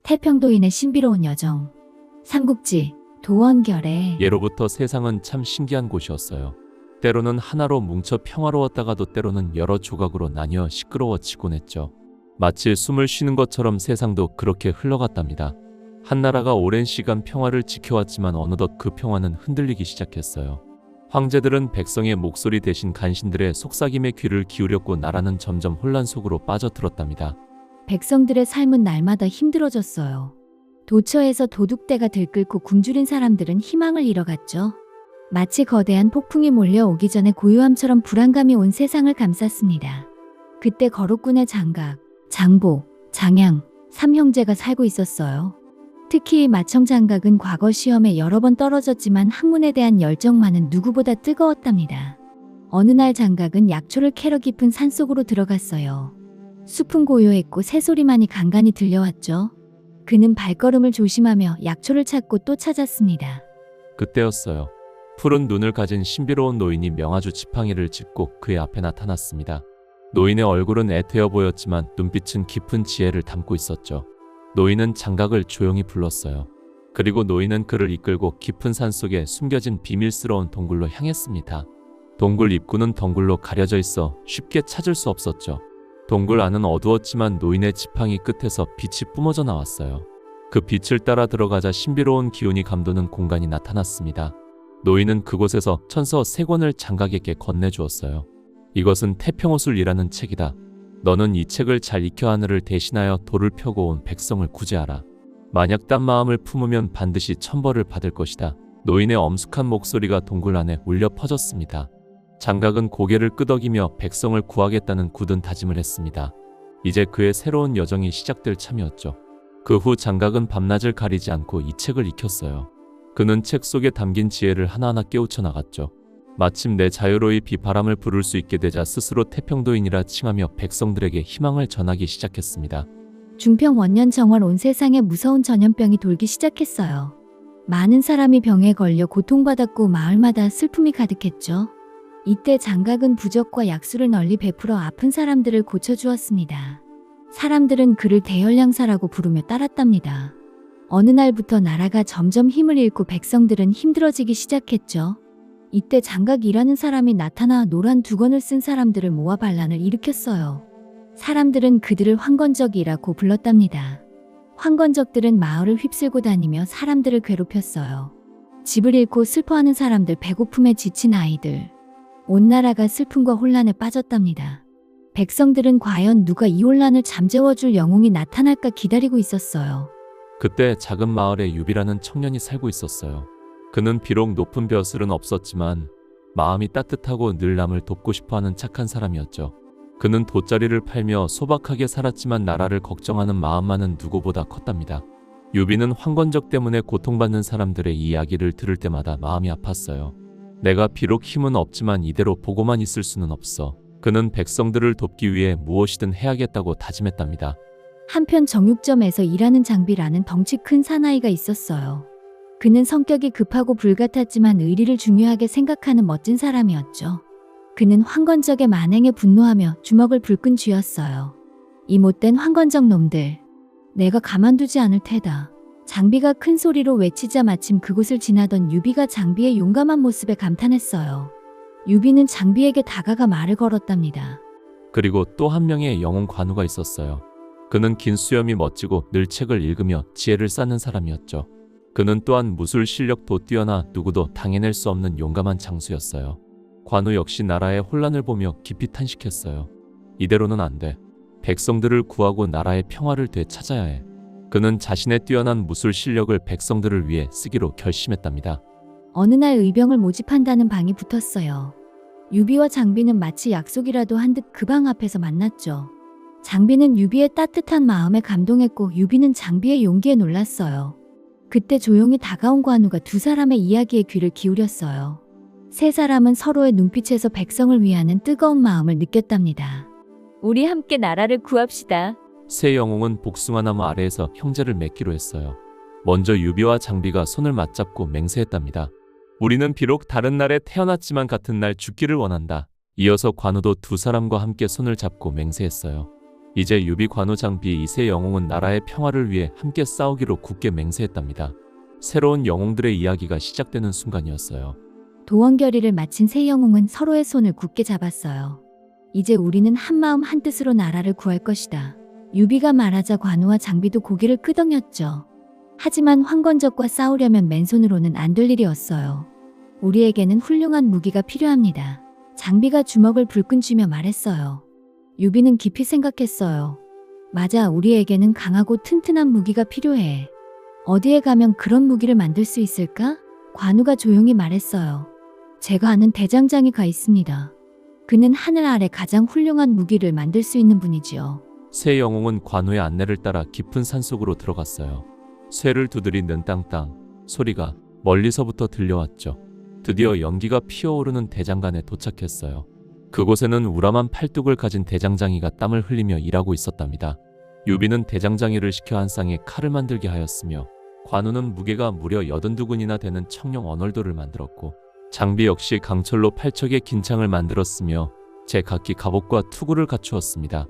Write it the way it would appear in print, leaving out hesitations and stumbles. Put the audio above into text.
태평도인의 신비로운 여정. 삼국지, 도원결의 예로부터 세상은 참 신기한 곳이었어요. 때로는 하나로 뭉쳐 평화로웠다가도 때로는 여러 조각으로 나뉘어 시끄러워지곤 했죠. 마치 숨을 쉬는 것처럼 세상도 그렇게 흘러갔답니다. 한 나라가 오랜 시간 평화를 지켜왔지만 어느덧 그 평화는 흔들리기 시작했어요. 황제들은 백성의 목소리 대신 간신들의 속삭임에 귀를 기울였고 나라는 점점 혼란 속으로 빠져들었답니다. 백성들의 삶은 날마다 힘들어졌어요. 도처에서 도둑대가 들끓고 굶주린 사람들은 희망을 잃어갔죠. 마치 거대한 폭풍이 몰려오기 전에 고요함처럼 불안감이 온 세상을 감쌌습니다. 그때 거록군의 장각, 장보, 장양, 삼형제가 살고 있었어요. 특히 마청장각은 과거 시험에 여러 번 떨어졌지만 학문에 대한 열정만은 누구보다 뜨거웠답니다. 어느 날 장각은 약초를 캐러 깊은 산속으로 들어갔어요. 숲은 고요했고 새소리만이 간간히 들려왔죠. 그는 발걸음을 조심하며 약초를 찾고 또 찾았습니다. 그때였어요. 푸른 눈을 가진 신비로운 노인이 명아주 지팡이를 짚고 그의 앞에 나타났습니다. 노인의 얼굴은 애태어 보였지만 눈빛은 깊은 지혜를 담고 있었죠. 노인은 장각을 조용히 불렀어요. 그리고 노인은 그를 이끌고 깊은 산속에 숨겨진 비밀스러운 동굴로 향했습니다. 동굴 입구는 덩굴로 가려져 있어 쉽게 찾을 수 없었죠. 동굴 안은 어두웠지만 노인의 지팡이 끝에서 빛이 뿜어져 나왔어요. 그 빛을 따라 들어가자 신비로운 기운이 감도는 공간이 나타났습니다. 노인은 그곳에서 천서 3권을 장각에게 건네주었어요. 이것은 태평호술이라는 책이다. 너는 이 책을 잘 익혀 하늘을 대신하여 돌을 펴고 온 백성을 구제하라. 만약 딴 마음을 품으면 반드시 천벌을 받을 것이다. 노인의 엄숙한 목소리가 동굴 안에 울려 퍼졌습니다. 장각은 고개를 끄덕이며 백성을 구하겠다는 굳은 다짐을 했습니다. 이제 그의 새로운 여정이 시작될 참이었죠. 그 후 장각은 밤낮을 가리지 않고 이 책을 익혔어요. 그는 책 속에 담긴 지혜를 하나하나 깨우쳐 나갔죠. 마침내 자유로이 비바람을 부를 수 있게 되자 스스로 태평도인이라 칭하며 백성들에게 희망을 전하기 시작했습니다. 중평 원년 정월 온 세상에 무서운 전염병이 돌기 시작했어요. 많은 사람이 병에 걸려 고통받았고 마을마다 슬픔이 가득했죠. 이때 장각은 부적과 약수를 널리 베풀어 아픈 사람들을 고쳐주었습니다. 사람들은 그를 대열량사라고 부르며 따랐답니다. 어느 날부터 나라가 점점 힘을 잃고 백성들은 힘들어지기 시작했죠. 이때 장각이라는 사람이 나타나 노란 두건을 쓴 사람들을 모아 반란을 일으켰어요. 사람들은 그들을 황건적이라고 불렀답니다. 황건적들은 마을을 휩쓸고 다니며 사람들을 괴롭혔어요. 집을 잃고 슬퍼하는 사람들, 배고픔에 지친 아이들. 온 나라가 슬픔과 혼란에 빠졌답니다. 백성들은 과연 누가 이 혼란을 잠재워줄 영웅이 나타날까 기다리고 있었어요. 그때 작은 마을에 유비라는 청년이 살고 있었어요. 그는 비록 높은 벼슬은 없었지만 마음이 따뜻하고 늘 남을 돕고 싶어하는 착한 사람이었죠. 그는 돗자리를 팔며 소박하게 살았지만 나라를 걱정하는 마음만은 누구보다 컸답니다. 유비는 황건적 때문에 고통받는 사람들의 이야기를 들을 때마다 마음이 아팠어요. 내가 비록 힘은 없지만 이대로 보고만 있을 수는 없어. 그는 백성들을 돕기 위해 무엇이든 해야겠다고 다짐했답니다. 한편 정육점에서 일하는 장비라는 덩치 큰 사나이가 있었어요. 그는 성격이 급하고 불같았지만 의리를 중요하게 생각하는 멋진 사람이었죠. 그는 황건적의 만행에 분노하며 주먹을 불끈 쥐었어요. 이 못된 황건적 놈들, 내가 가만두지 않을 테다. 장비가 큰 소리로 외치자 마침 그곳을 지나던 유비가 장비의 용감한 모습에 감탄했어요. 유비는 장비에게 다가가 말을 걸었답니다. 그리고 또 한 명의 영웅 관우가 있었어요. 그는 긴 수염이 멋지고 늘 책을 읽으며 지혜를 쌓는 사람이었죠. 그는 또한 무술 실력도 뛰어나 누구도 당해낼 수 없는 용감한 장수였어요. 관우 역시 나라의 혼란을 보며 깊이 탄식했어요. 이대로는 안 돼. 백성들을 구하고 나라의 평화를 되찾아야 해. 그는 자신의 뛰어난 무술 실력을 백성들을 위해 쓰기로 결심했답니다. 어느 날 의병을 모집한다는 방이 붙었어요. 유비와 장비는 마치 약속이라도 한 듯 그 방 앞에서 만났죠. 장비는 유비의 따뜻한 마음에 감동했고 유비는 장비의 용기에 놀랐어요. 그때 조용히 다가온 관우가 두 사람의 이야기에 귀를 기울였어요. 세 사람은 서로의 눈빛에서 백성을 위하는 뜨거운 마음을 느꼈답니다. 우리 함께 나라를 구합시다. 세 영웅은 복숭아나무 아래에서 형제를 맺기로 했어요. 먼저 유비와 장비가 손을 맞잡고 맹세했답니다. 우리는 비록 다른 날에 태어났지만 같은 날 죽기를 원한다. 이어서 관우도 두 사람과 함께 손을 잡고 맹세했어요. 이제 유비, 관우, 장비 이 세 영웅은 나라의 평화를 위해 함께 싸우기로 굳게 맹세했답니다. 새로운 영웅들의 이야기가 시작되는 순간이었어요. 도원결의를 마친 세 영웅은 서로의 손을 굳게 잡았어요. 이제 우리는 한마음 한뜻으로 나라를 구할 것이다. 유비가 말하자 관우와 장비도 고개를 끄덕였죠. 하지만 황건적과 싸우려면 맨손으로는 안 될 일이었어요. 우리에게는 훌륭한 무기가 필요합니다. 장비가 주먹을 불끈 쥐며 말했어요. 유비는 깊이 생각했어요. 맞아, 우리에게는 강하고 튼튼한 무기가 필요해. 어디에 가면 그런 무기를 만들 수 있을까? 관우가 조용히 말했어요. 제가 아는 대장장이 가 있습니다. 그는 하늘 아래 가장 훌륭한 무기를 만들 수 있는 분이지요. 세 영웅은 관우의 안내를 따라 깊은 산속으로 들어갔어요. 쇠를 두드리는 땅땅 소리가 멀리서부터 들려왔죠. 드디어 연기가 피어오르는 대장간에 도착했어요. 그곳에는 우람한 팔뚝을 가진 대장장이가 땀을 흘리며 일하고 있었답니다. 유비는 대장장이를 시켜 한 쌍의 칼을 만들게 하였으며 관우는 무게가 무려 82근이나 되는 청룡 언월도를 만들었고 장비 역시 강철로 8척의 긴 창을 만들었으며 제각기 갑옷과 투구를 갖추었습니다.